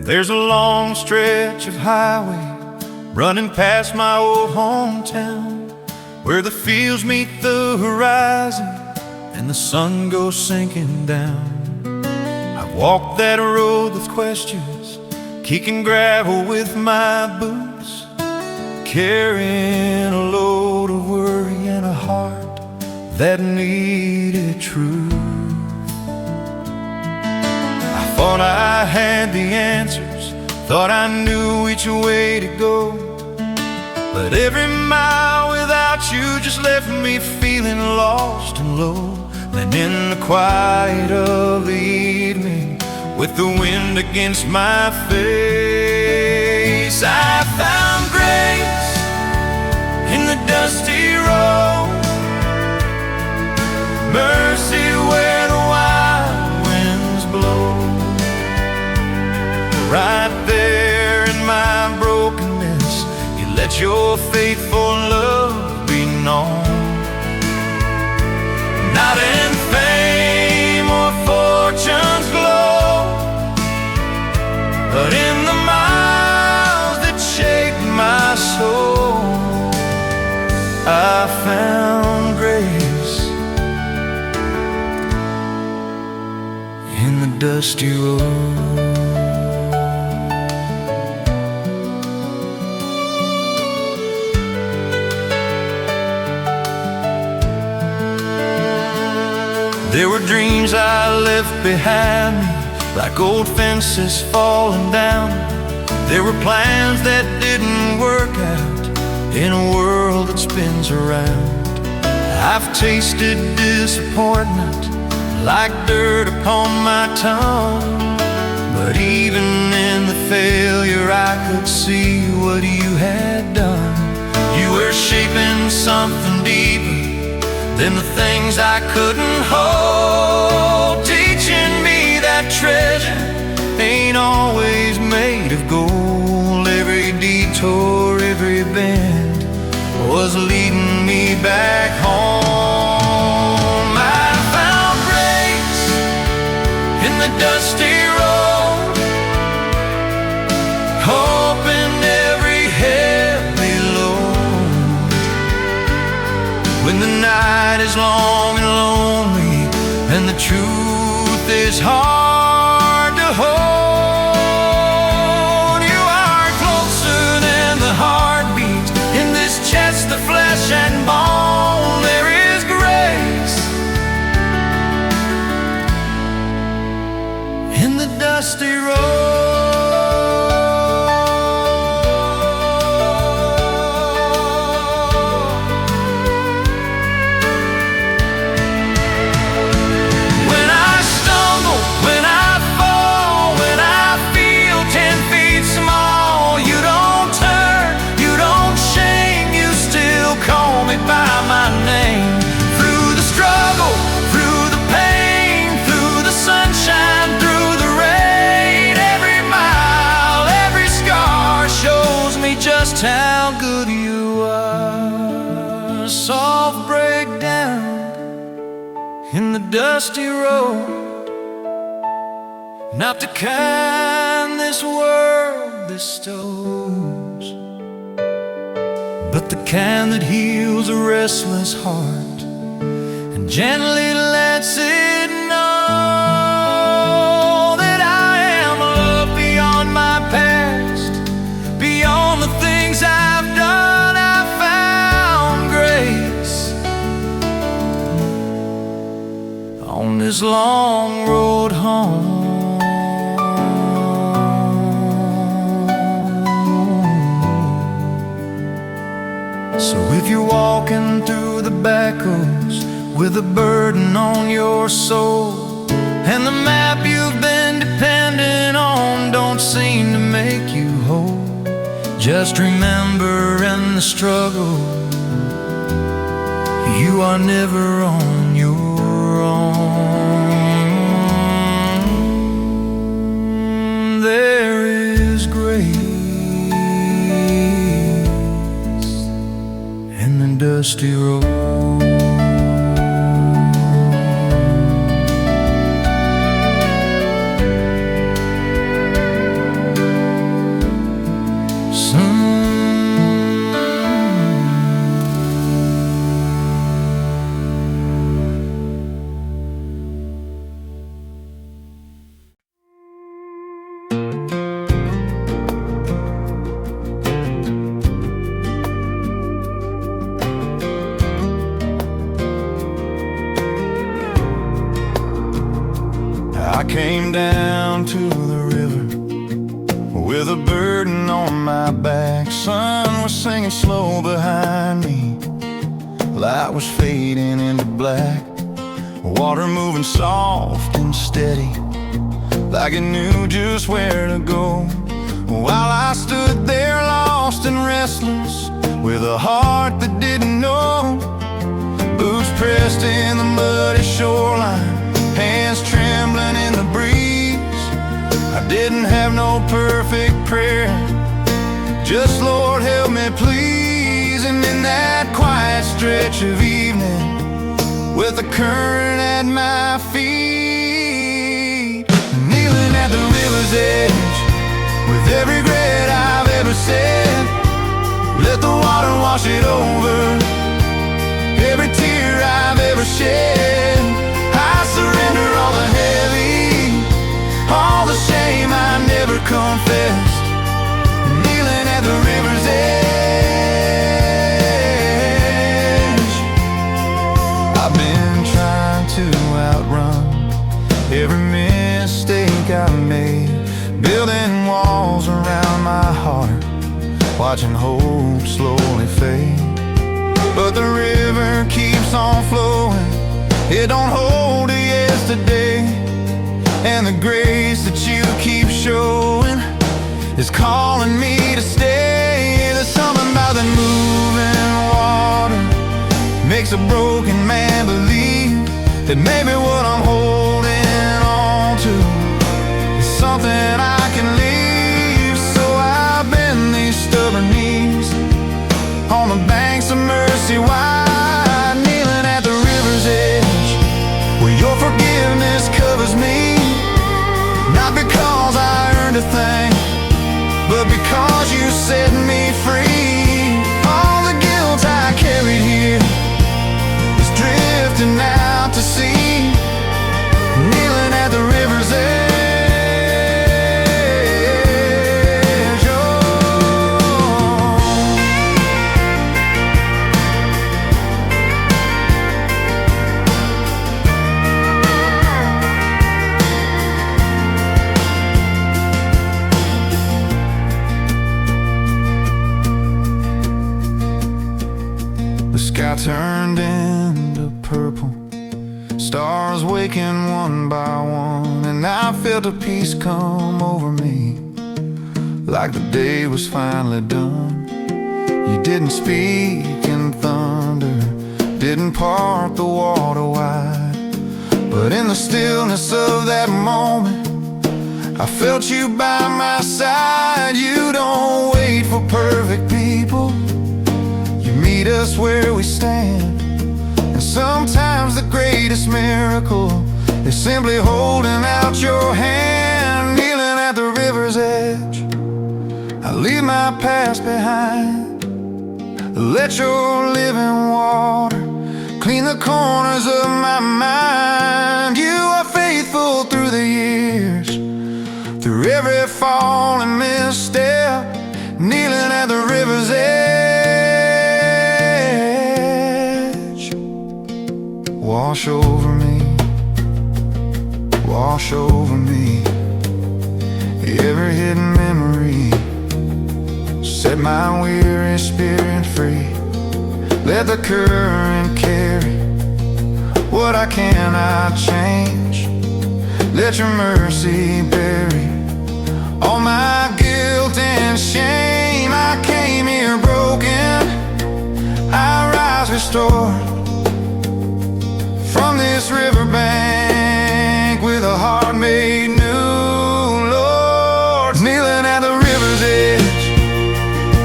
There's a long stretch of highway running past my old hometown, where the fields meet the horizon and the sun goes sinking down. I've walked that road with questions, kicking gravel with my boots, carrying a load of worry and a heart that needed truth. I thought I had the answers, thought I knew which way to go, but every mile without you just left me feeling lost and low. Then in the quiet of the evening, with the wind against my face, I found grace in the dusty road, mercy where the wild winds blow. Right there in my brokenness, you let your faithful love be known. Not in fame or fortune's glow, but in the miles that shaped my soul. I found grace in the dusty road. There were dreams I left behind me, like old fences falling down. There were plans that didn't work out in a world that spins around. I've tasted disappointment like dirt upon my tongue, but even in the failure I could see what you had done. You were shaping something deeper than the things I couldn't hold, teaching me that treasure ain't always made of gold. Every detour, every bend was leading me back home. I found grace in the dusty road, hope in every heavy load. When the night is long and lonely and the truth is hard to hold, you are closer than the heartbeat in this chest of flesh and bone. There is grace in the dusty road. How good you are. Soft breakdown in the dusty road, not the kind this world bestows, but the kind that heals a restless heart and gently lets it know that I am loved beyond my past, beyond the things I've done. I found grace on this long road home. So if you're walking through the back roads with a burden on your soul, and the map you've been depending on don't seem to make you whole, just remember in the struggle, you are never on your own. There is grace in the dusty road. I came down to the river with a burden on my back. Sun was singing slow behind me, light was fading into black. Water moving soft and steady, like it knew just where to go. While I stood there lost and restless, with a heart that didn't know. Boots pressed in the muddy shoreline, hands trembling in the breeze. I didn't have no perfect prayer, just Lord help me please. And in that quiet stretch of evening, with the current at my feet, kneeling at the river's edge, with every regret I've ever said, let the water wash it over every tear I've ever shed. I surrender all the heavy, all the shame I never confessed, kneeling at the river's edge. I've been trying to outrun every mistake I made, building walls around my heart, watching hope slowly fade. But the river keeps on flowing, it don't hold a yesterday. And the grace that you keep showing is calling me to stay. There's something about that moving water, makes a broken man believe that maybe what I'm holding on to is something I can leave. So I bend these stubborn knees on the banks of mercy wide, kneeling at the river's edge, where your forgiveness covers me. Not because I earned a thing, but because you set me free. All the guilt I carried here is drifting out to sea, kneeling at the river's edge. The sky turned into purple, stars waking one by one, and I felt a peace come over me, like the day was finally done. You didn't speak in thunder, didn't part the water wide, but in the stillness of that moment, I felt you by my side. You don't wait for perfect people, meet us where we stand. And sometimes the greatest miracle is simply holding out your hand, kneeling at the river's edge. I leave my past behind, let your living water clean the corners of my mind. You are faithful through the years, through every fall and misstep, kneeling at the river's edge. Wash over me, wash over me, every hidden memory, set my weary spirit free. Let the current carry what I cannot change, let your mercy bury all my guilt and shame. I came here broken, I rise restored from this riverbank with a heart made new. Lord, kneeling at the river's edge,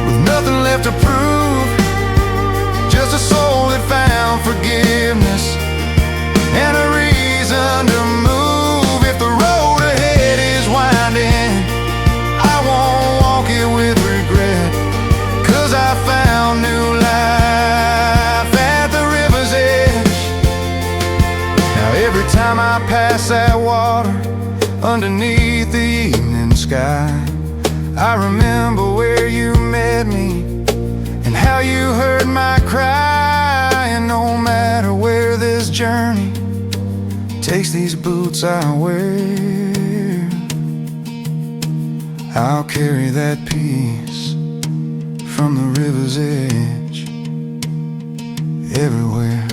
with nothing left to prove, just a soul that found forgiveness and a reason to move. If the road ahead is winding, I won't walk it with regret, 'cause I found new life at the river's edge. Now every time I pass that water underneath the evening sky, I remember where you met me and how you heard my cry. And no matter where this journey takes these boots I wear, I'll carry that peace from the river's edge everywhere.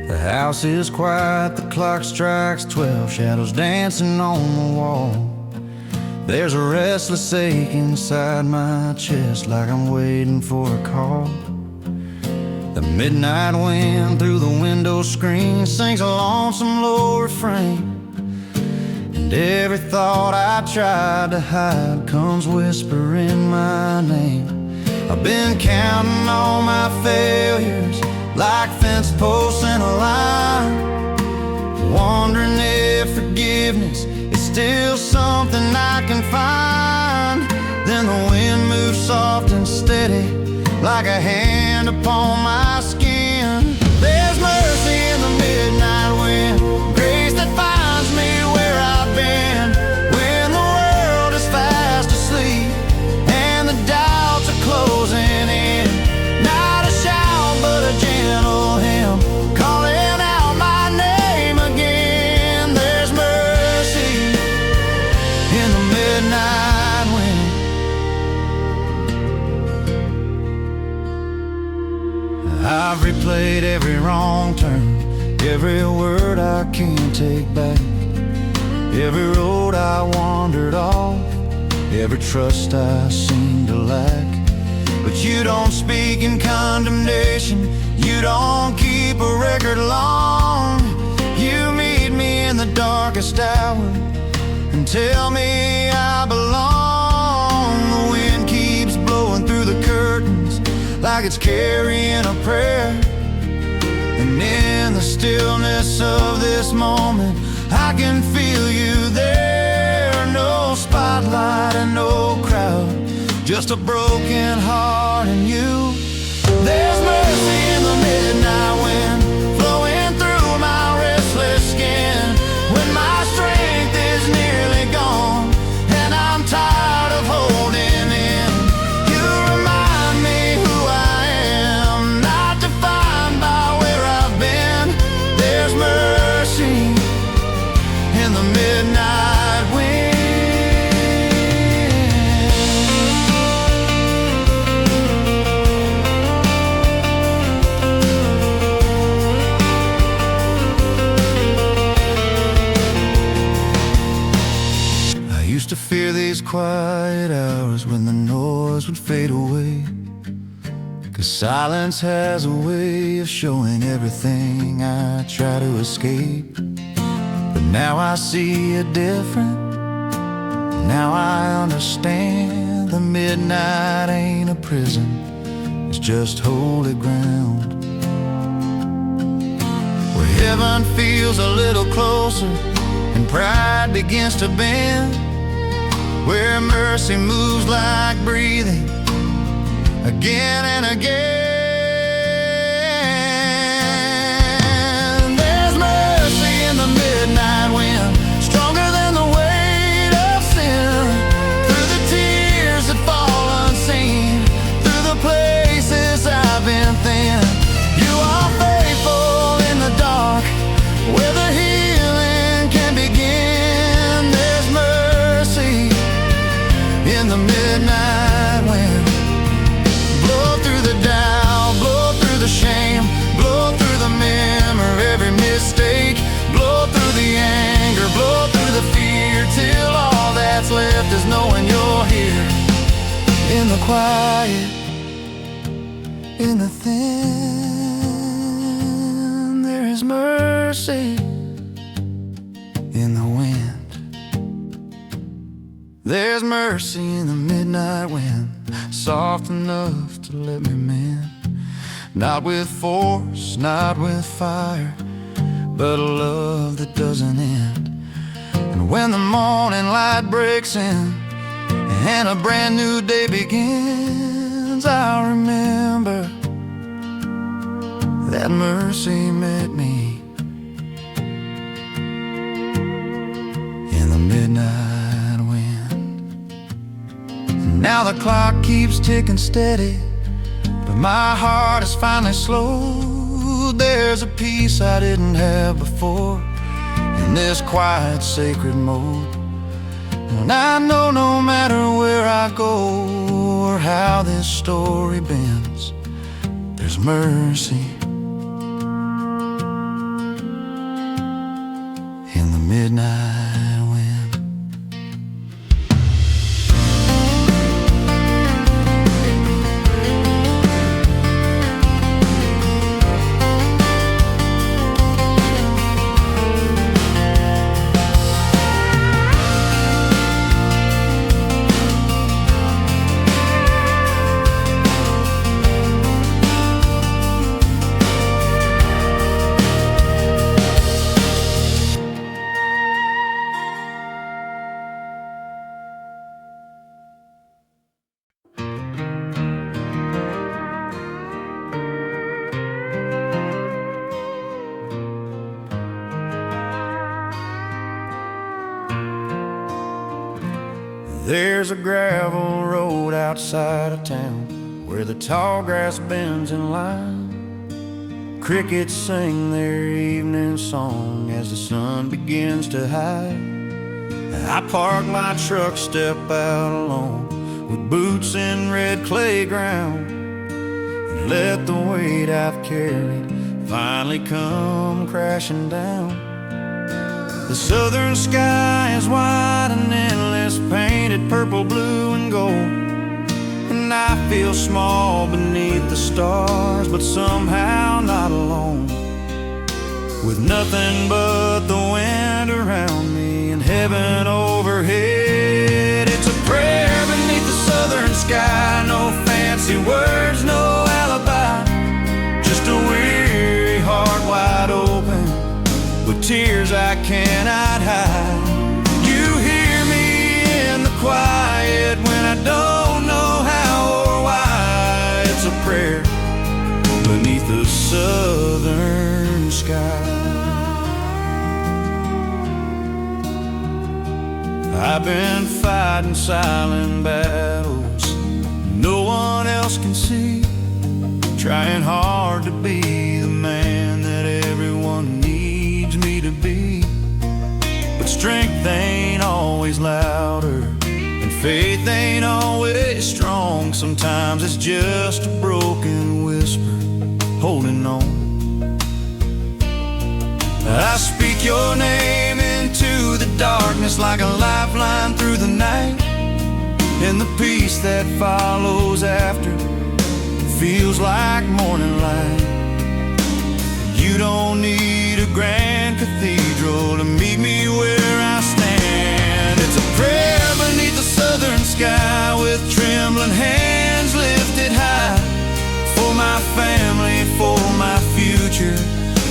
The house is quiet, the clock strikes 12, shadows dancing on the wall. There's a restless ache inside my chest, like I'm waiting for a call. The midnight wind through the window screen sings a lonesome low refrain, and every thought I tried to hide comes whispering my name. I've been counting all my failures like fence posts in a line, wondering if forgiveness is still something I can find. Then the wind moves soft and steady, like a hand upon my skin. There's mercy in the midnight wind, grace that finds me where I've been, when the world is fast asleep and the doubts are closing in. Not a shout but a gentle hymn, calling out my name again. There's mercy in the midnight wind. I've replayed every wrong turn, every word I can't take back, every road I wandered off, every trust I seemed to lack. But you don't speak in condemnation, you don't keep a record long. You meet me in the darkest hour and tell me I belong. The wind keeps blowing through the curtains like it's carrying a prayer, and in the stillness of this moment I can feel you there. No spotlight and no crowd, just a broken heart and you. There's mercy in the midnight wind, flowing through my restless skin, when my strength is nearly gone and I'm tired of holding in. You remind me who I am, not defined by where I've been. There's mercy in the midnight wind. To fear these quiet hours when the noise would fade away, 'cause silence has a way of showing everything I try to escape. But now I see it different, now I understand. The midnight ain't a prison, it's just holy ground, where heaven feels a little closer and pride begins to bend, where mercy moves like breathing again and again. There's mercy in the midnight wind, stronger than the weight of sin, through the tears that fall unseen, through the places I've been thin. You are faithful in the dark, where the healing can begin. There's mercy in the midnight wind, blow through the doubt, blow through the shame, blow through the memory, every mistake, blow through the anger, blow through the fear, till all that's left is knowing you're here. In the quiet, in the thin, there is mercy. mercy in the wind. There's mercy in the midnight wind, soft enough to let me mend. Not with force, not with fire, but a love that doesn't end. And when the morning light breaks in and a brand new day begins, I remember that mercy met me in the midnight wind. Now the clock keeps ticking steady, but my heart is finally slowed. There's a peace I didn't have before in this quiet, sacred mode. And I know no matter where I go or how this story bends, there's mercy in the midnight wind. There's a gravel road outside of town where the tall grass bends in line. Crickets sing their evening song as the sun begins to hide. I park my truck, step out alone with boots in red clay ground, and let the weight I've carried finally come crashing down. The southern sky is wide and endless, painted purple, blue, and gold. And I feel small beneath the stars, but somehow not alone. With nothing but the wind around me and heaven overhead. It's a prayer beneath the southern sky, no fancy words, no alibi, just a weary heart wide open with tears I cannot hide. You hear me in the quiet when I don't know how or why. It's a prayer beneath the southern sky. I've been fighting silent battles no one else can see, trying hard to be the man that everyone needs me to be. But strength ain't always louder, and faith ain't always strong. Sometimes it's just a broken whisper holding on. I speak your name into the darkness like a lifeline through the night, and the peace that follows after feels like morning light. You don't need a grand cathedral to meet me where I stand. It's a prayer beneath the southern sky with trembling hands lifted high, for my family, for my future,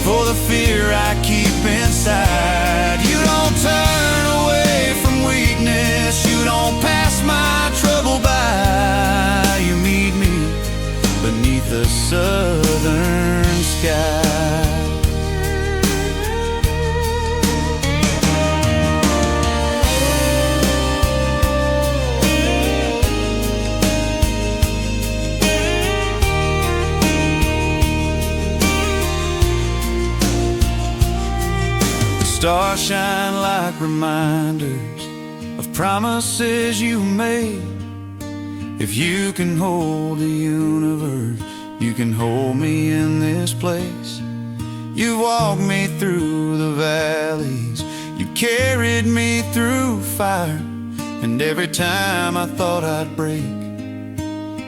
for the fear I keep inside. You don't turn away from weakness, you don't pass my trouble by. You meet me beneath the southern sky. Stars shine like reminders of promises you made. If you can hold the universe, you can hold me in this place. You walked me through the valleys, you carried me through fire, and every time I thought I'd break,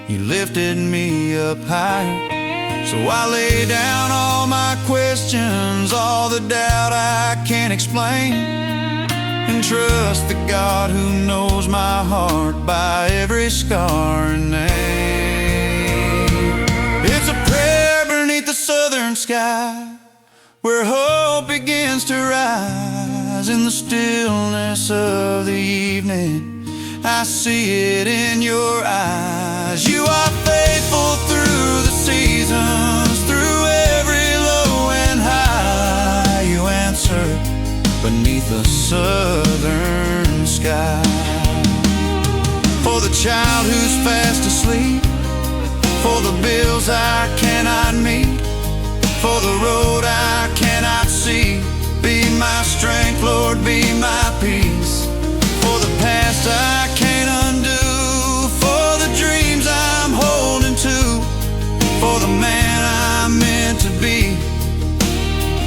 you lifted me up higher. So I lay down all my questions, all the doubt I can't explain, and trust the God who knows my heart by every scar and name. It's a prayer beneath the southern sky, where hope begins to rise in the stillness of the evening. I see it in your eyes. You are faithful through the seasons, through every low and high. You answer beneath the southern sky. For the child who's fast asleep, for the bills I cannot meet, for the road I cannot see, be my strength, Lord, be my peace. For the past I can't undo, for the dreams I'm holding to, for the man I'm meant to be.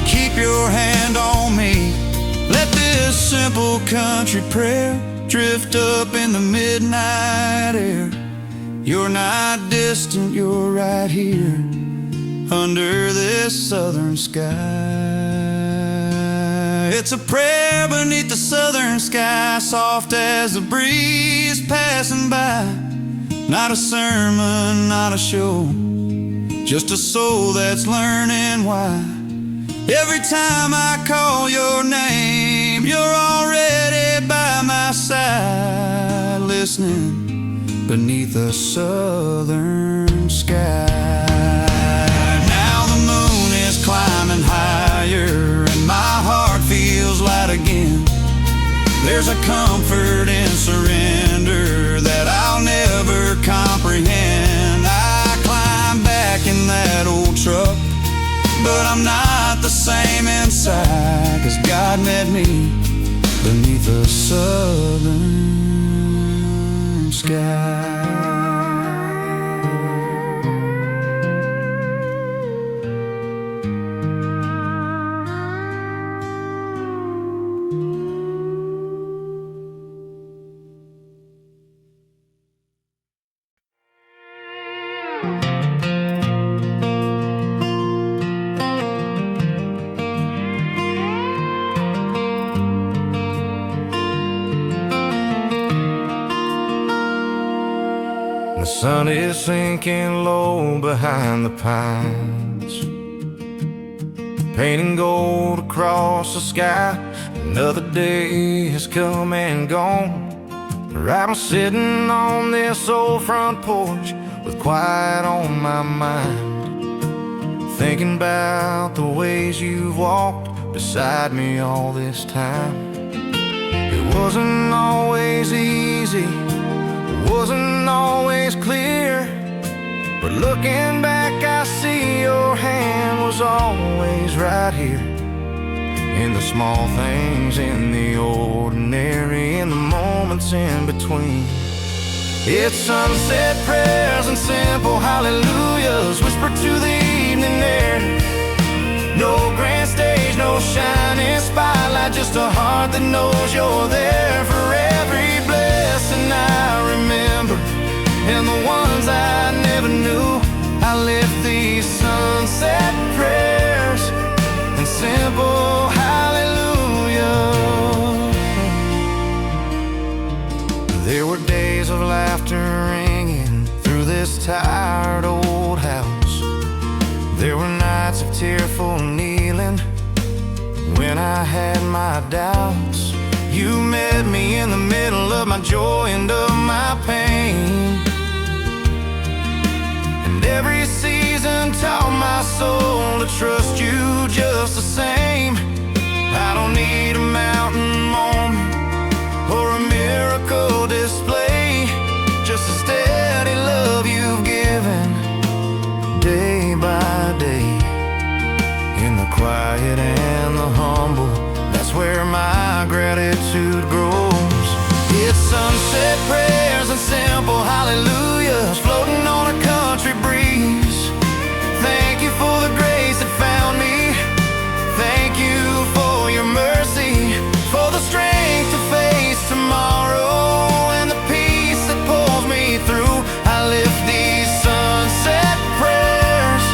Keep your hand on me. Let this simple country prayer drift up in the midnight air. You're not distant, you're right here under this southern sky. It's a prayer beneath the southern sky, soft as the breeze passing by. Not a sermon, not a show, just a soul that's learning why. Every time I call your name, you're already by my side, listening beneath the southern sky. Now the moon is climbing higher, and my heart feels light again. There's a comfort in surrender that I'll never comprehend. I climb back in that old truck, but I'm not the same inside, 'cause God met me beneath the southern sky. The sun is sinking low behind the pines, painting gold across the sky. Another day has come and gone. I'm sitting on this old front porch with quiet on my mind, thinking about the ways you've walked beside me all this time. It wasn't always easy, wasn't always clear, but looking back I see your hand was always right here, in the small things, in the ordinary, in the moments in between. It's sunset prayers and simple hallelujahs whispered to the evening air. No grand stage, no shining spotlight, just a heart that knows you're there for every blessing I remember, and the ones I never knew. I lift these sunset prayers and simple hallelujah. There were days of laughter ringing through this tired old house. There were nights of tearful kneeling when I had my doubts. You met me in the middle of my joy and of my pain, and every season taught my soul to trust you just the same. I don't need a mountain moment or a miracle display, just a steady love you've given day by day. In the quiet and the humble, that's where my gratitude grows. It's sunset prayers and simple hallelujahs floating on a country breeze. Thank you for the grace that found me. Thank you for your mercy, for the strength to face tomorrow and the peace that pulls me through. I lift these sunset prayers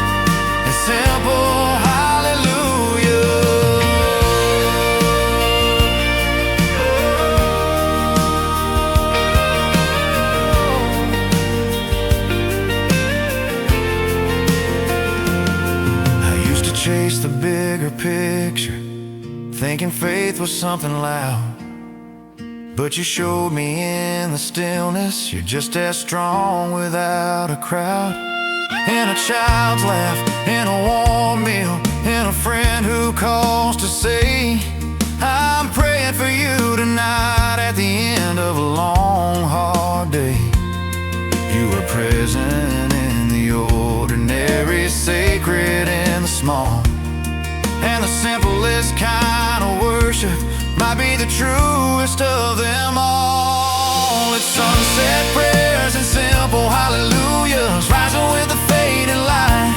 thinking faith was something loud. But you showed me in the stillness you're just as strong without a crowd. In a child's laugh, in a warm meal, in a friend who calls to say, I'm praying for you tonight at the end of a long, hard day. You are present in the ordinary, sacred in the small. And the simplest kind of worship might be the truest of them all. It's sunset prayers and simple hallelujahs, rising with the fading light,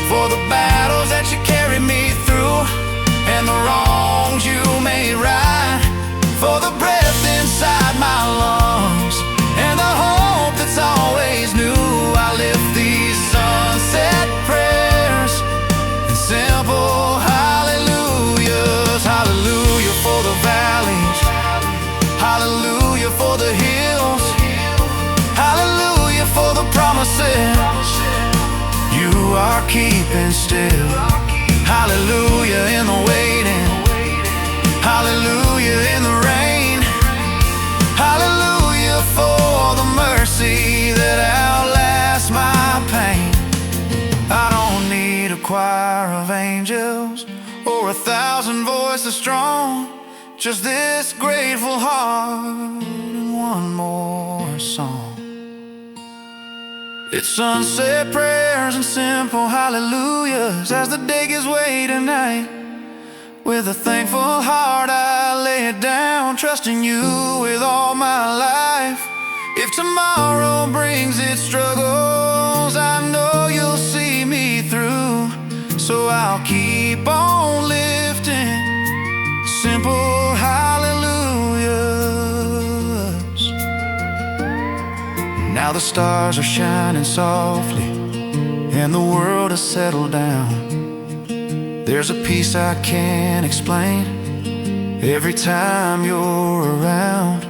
for the battles that you carried me through and the wrongs you made right, for the breath inside my lungs and the hope that's always new. I lift these sunset prayers and simple hallelujahs. Hallelujah for the valleys, hallelujah for the hills, hallelujah for the promises you are keeping still. Hallelujah in the waiting, hallelujah in the rain, hallelujah for the mercy that outlasts my pain. I don't need a choir of angels or 1,000 voices strong, just this grateful heart and one more song. It's sunset prayers and simple hallelujahs as the day gives way tonight. With a thankful heart I lay it down, trusting you with all my life. If tomorrow brings its struggles, I know you'll see me through. So I'll keep on lifting simple hallelujahs. Now the stars are shining softly and the world has settled down. There's a peace I can't explain every time you're around.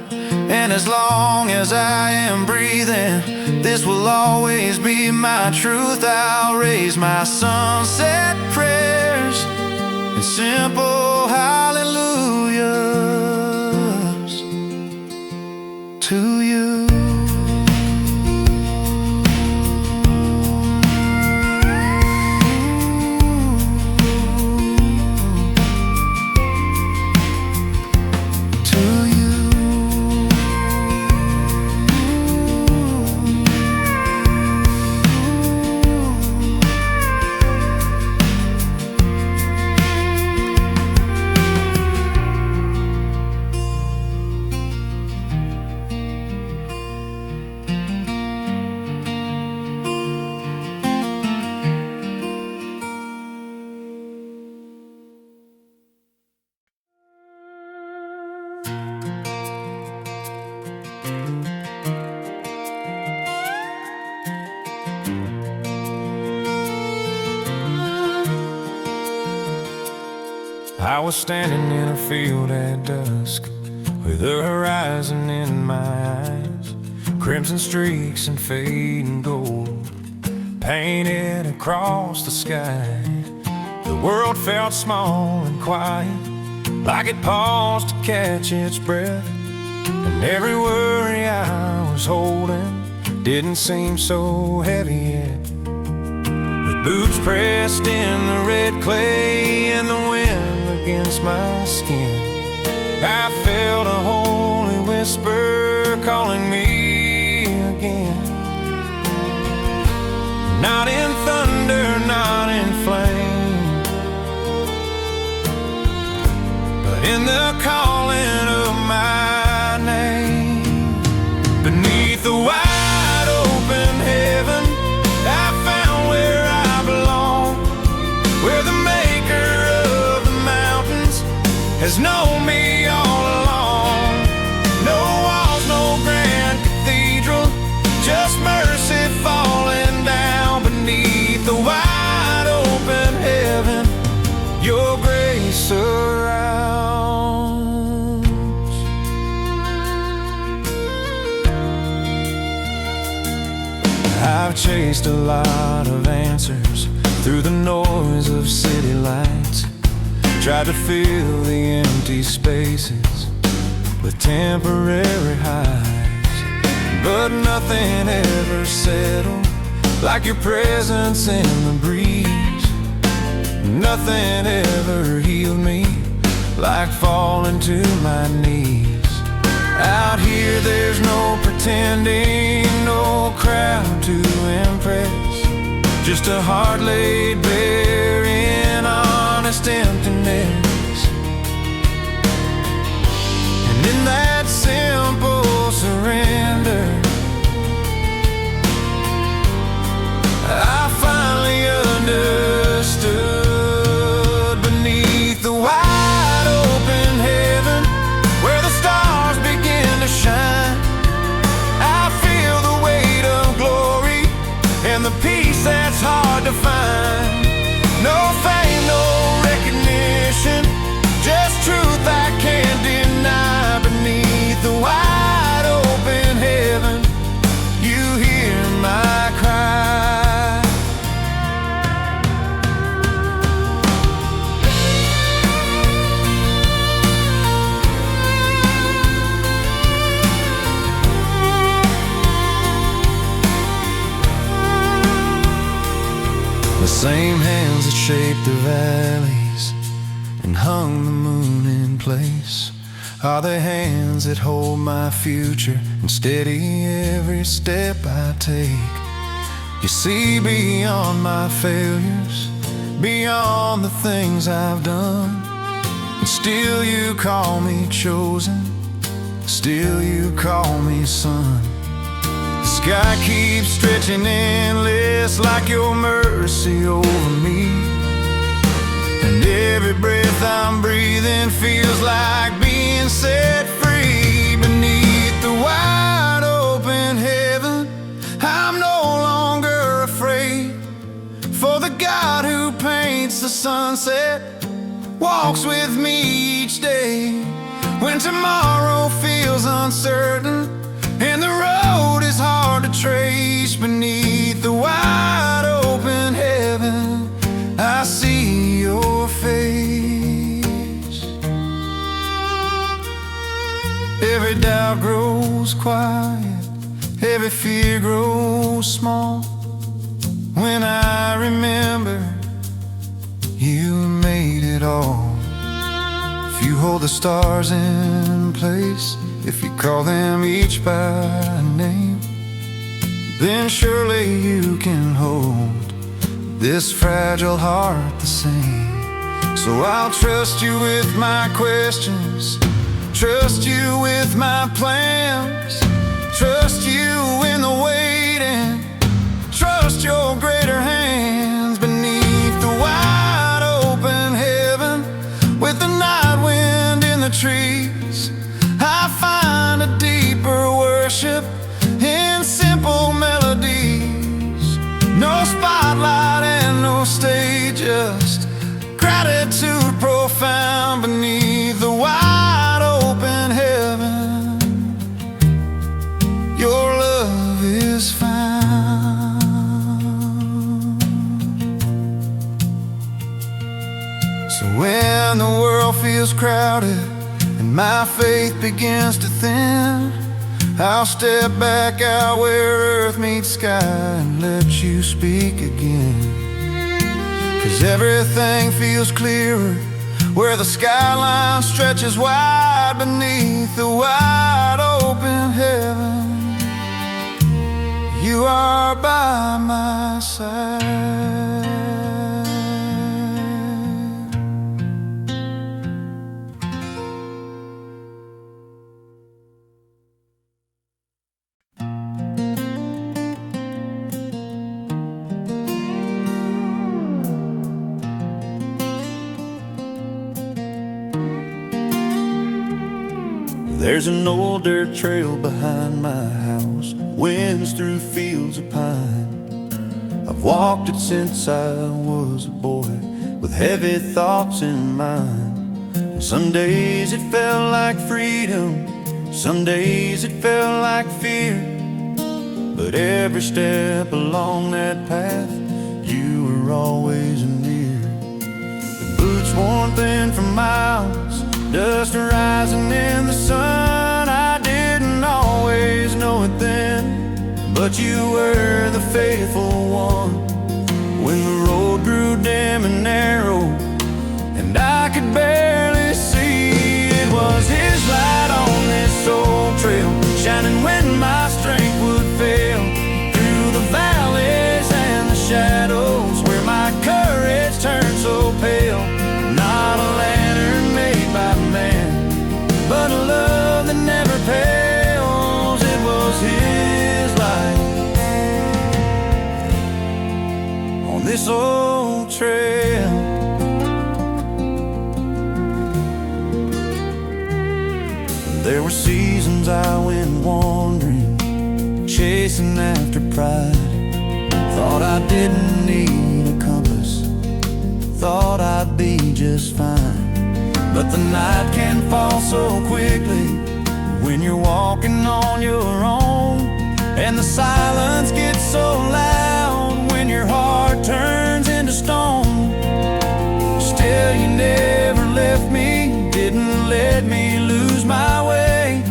And as long as I am breathing, this will always be my truth. I'll raise my sunset prayers and simple hallelujahs to you. I was standing in a field at dusk with the horizon in my eyes, crimson streaks and fading gold painted across the sky. The world felt small and quiet, like it paused to catch its breath, and every worry I was holding didn't seem so heavy yet. With boots pressed in the red clay and the wind against my skin, I felt a holy whisper calling me again. Not in thunder, not in flame, but in the calling of my name. Beneath the wide open heaven, I found where I belong, where the maker of the mountains has known me all along. No walls, no grand cathedral, just mercy falling down. Beneath the wide open heaven, your grace surrounds. I've chased a lot of answers through the noise of city lights, Tried to fill the empty spaces with temporary highs, but nothing ever settled like your presence in the breeze. Nothing ever healed me like falling to my knees. Out here there's no pretending, no crowd to impress, just a heart laid bare in honest emptiness. And in that simple surrender, I finally understood. Beneath the wide open heaven where the stars begin to shine, I feel the weight of glory and the peace that's hard to find. No fame, no recognition, just truth I can't deny. Beneath the wide open heaven, you hear my cry. The same hands that shaped the valleys and hung the moon in place are the hands that hold my future and steady every step I take. You see beyond my failures, beyond the things I've done, and still you call me chosen, still you call me son. The sky keeps stretching endless like your mercy over me, and every breath I'm breathing feels like being set free. Beneath the wide open heaven, I'm no longer afraid, for the God who paints the sunset walks with me each day. When tomorrow feels uncertain and the road is hard to trace, beneath the wide open heaven, I see your face. Every doubt grows quiet, every fear grows small, when I remember you made it all. If you hold the stars in place, if you call them each by name, then surely you can hold this fragile heart the same. So I'll trust you with my questions, trust you with my plans, trust you in the waiting, trust your greater hands. Beneath the wide open heaven, with the night wind in the trees, I find a deeper worship in simple melodies. No spotlight and no stage, just gratitude profound. Beneath the wide open heaven, your love is found. So when the world feels crowded and my faith begins to thin, I'll step back out where earth meets sky and let you speak again. 'Cause everything feels clearer where the skyline stretches wide. Beneath the wide open heaven, you are by my side. There's an old dirt trail behind my house, winds through fields of pine. I've walked it since I was a boy, with heavy thoughts in mind. And some days it felt like freedom, some days it felt like fear, but every step along that path, you were always near. The boots worn thin for miles, dust rising in the sun. I didn't always know it then, but you were the faithful one. When the road grew dim and narrow, and I could barely see, it was His light on this old trail, shining when my strength would fail. Through the valleys and the shadows, where my courage turned so pale. Not a lantern made by man, but a love that never fails. It was His light on this old trail. There were seasons I went wandering, chasing after pride. Thought I didn't need a compass, thought I'd be just fine. But the night can fall so quickly when you're walking on your own, and the silence gets so loud when your heart turns into stone. Still you never left me, didn't let me lose my way.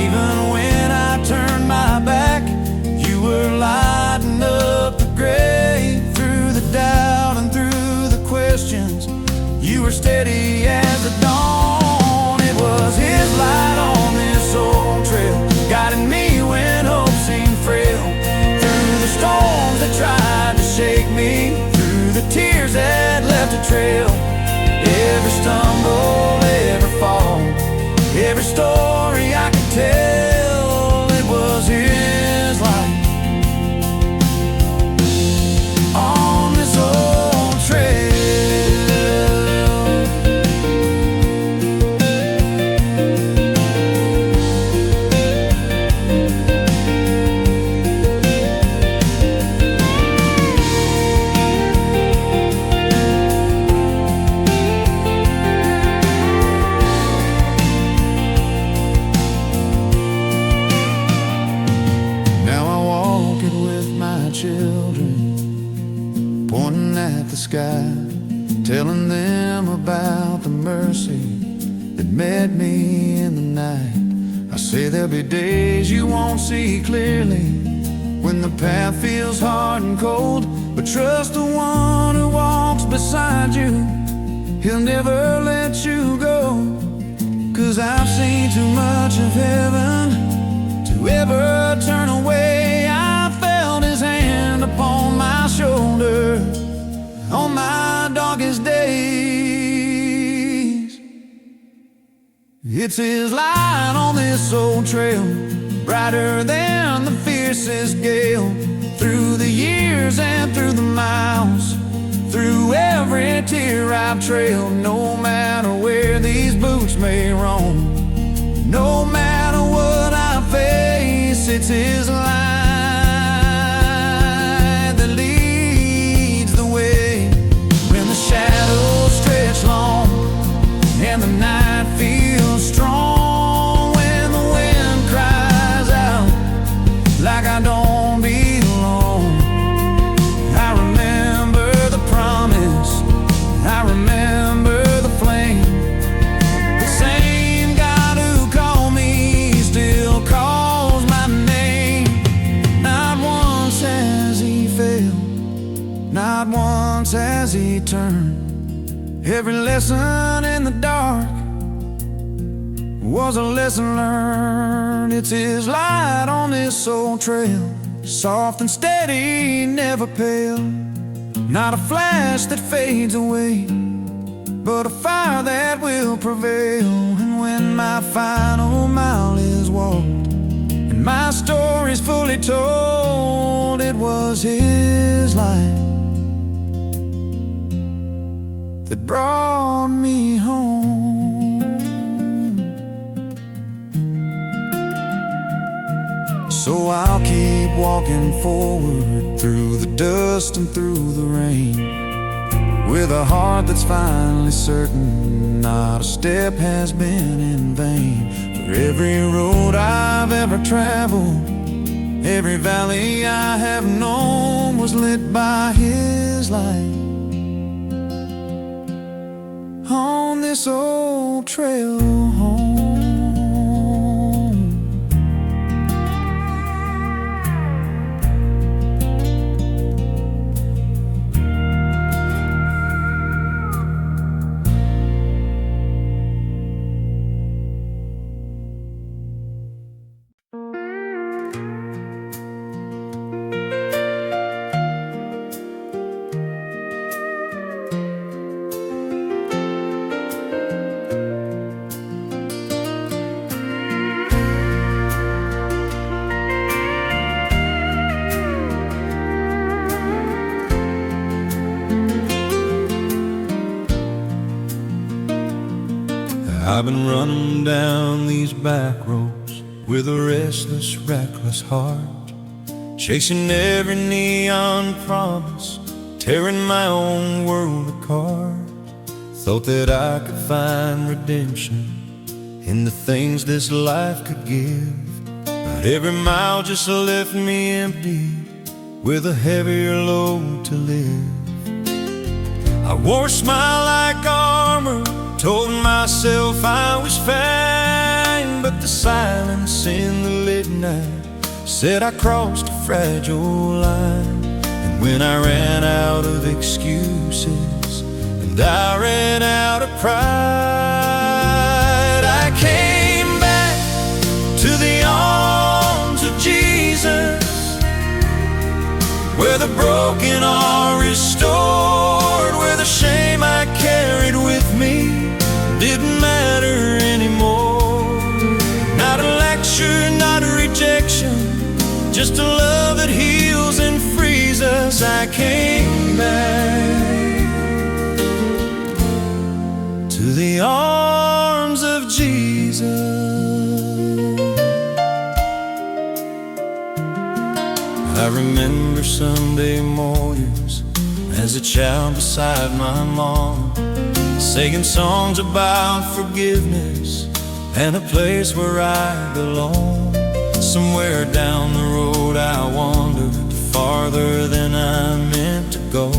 Even when I turned my back, you were lighting up the gray. Through the doubt and through the questions, you were steady as the dawn. It was His light on this old trail, guiding me when hope seemed frail. Through the storms that tried to shake me, through the tears that left a trail. Every stumble, every fall, every story I could tell, it was His light on this old trail. Children, pointing at the sky, telling them about the mercy that met me in the night. I say there'll be days you won't see clearly, when the path feels hard and cold, but trust the one who walks beside you, He'll never let you go. 'Cause I've seen too much of heaven to ever turn away. I felt His hand upon my shoulder on my darkest days. It's His light on this old trail, brighter than the fiercest gale. Through the years and through the miles, through every tear I've trailed. No matter where these boots may roam, no matter what I face, it's His light that leads the way. When the shadows stretch long and the night feels strong, when the wind cries out like I don't belong, I remember the promise, I remember the flame. The same God who called me still calls my name. Not once has He failed, not once has He turned. Every lesson in the dark was a lesson learned. It's His light on this old trail, soft and steady, never pale. Not a flash that fades away, but a fire that will prevail. And when my final mile is walked and my story's fully told, it was His light that brought me home. So I'll keep walking forward through the dust and through the rain, with a heart that's finally certain not a step has been in vain. For every road I've ever traveled, every valley I have known, was lit by His light on this old trail home. I've been running down these back roads with a restless, reckless heart, chasing every neon promise, tearing my own world apart. Thought that I could find redemption in the things this life could give, but every mile just left me empty, with a heavier load to live. I wore a smile like armor, told myself I was fine, but the silence in the late night said I crossed a fragile line. And when I ran out of excuses and I ran out of pride, I came back to the arms of Jesus, where the broken are restored, where the shame I carried with me didn't matter anymore. Not a lecture, not a rejection, just a love that heals and frees us. I came back to the arms of Jesus. I remember Sunday mornings as a child beside my mom, singing songs about forgiveness and a place where I belong. Somewhere down the road I wandered farther than I meant to go,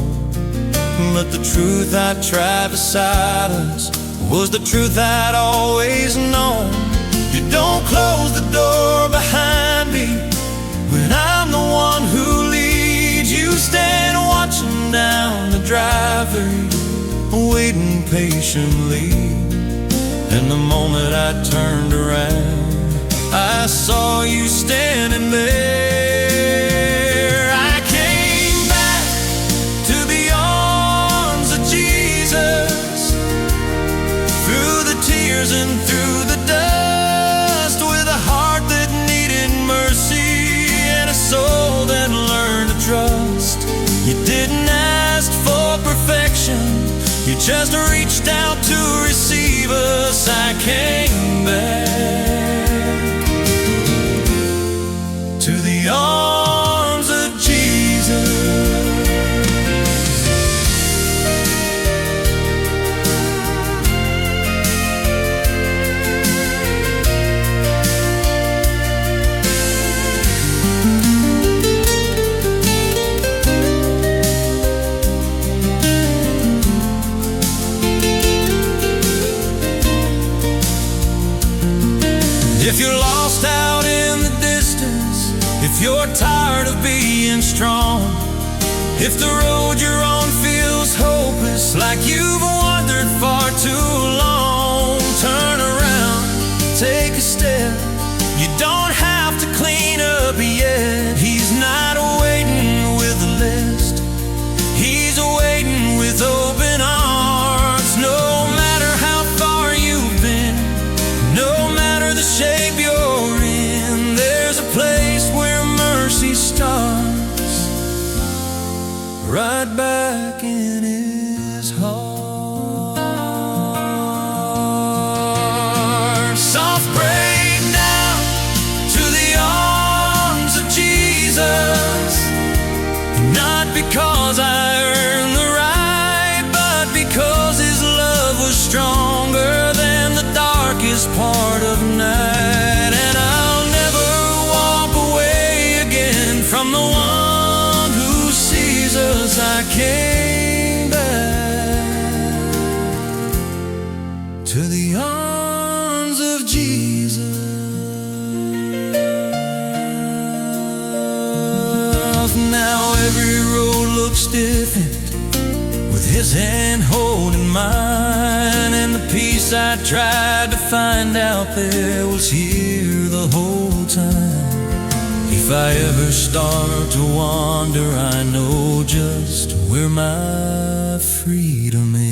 but the truth I tried to silence was the truth I'd always known. You don't close the door behind me when I'm the one who leads. You stand watching down the driveway, waiting patiently. And the moment I turned around, I saw you standing there. I came back to the arms of Jesus, through the tears and through the dust, with a heart that needed mercy and a soul that learned to trust. You didn't ask for perfection, you just reached out to receive us. I came back to the arms of Jesus. If you're lost out in the distance, if you're tired of being strong, if the road you're on feels hopeless, like you've wandered far too long, turn around, take a step. You don't have to clean up yet. He's not waiting with a list, he's waiting with open arms. No matter how far you've been, no matter the shape you're in, there's a place where mercy starts, right back in his heart. Soft break down to the arms of Jesus, not because I earned the right, but because his love was stronger than the darkest part of night. And I'll never walk away again from the one who sees us. I came looked stiffened with his hand holding mine, and the peace I tried to find out there was here the whole time. If I ever start to wander, I know just where my freedom is.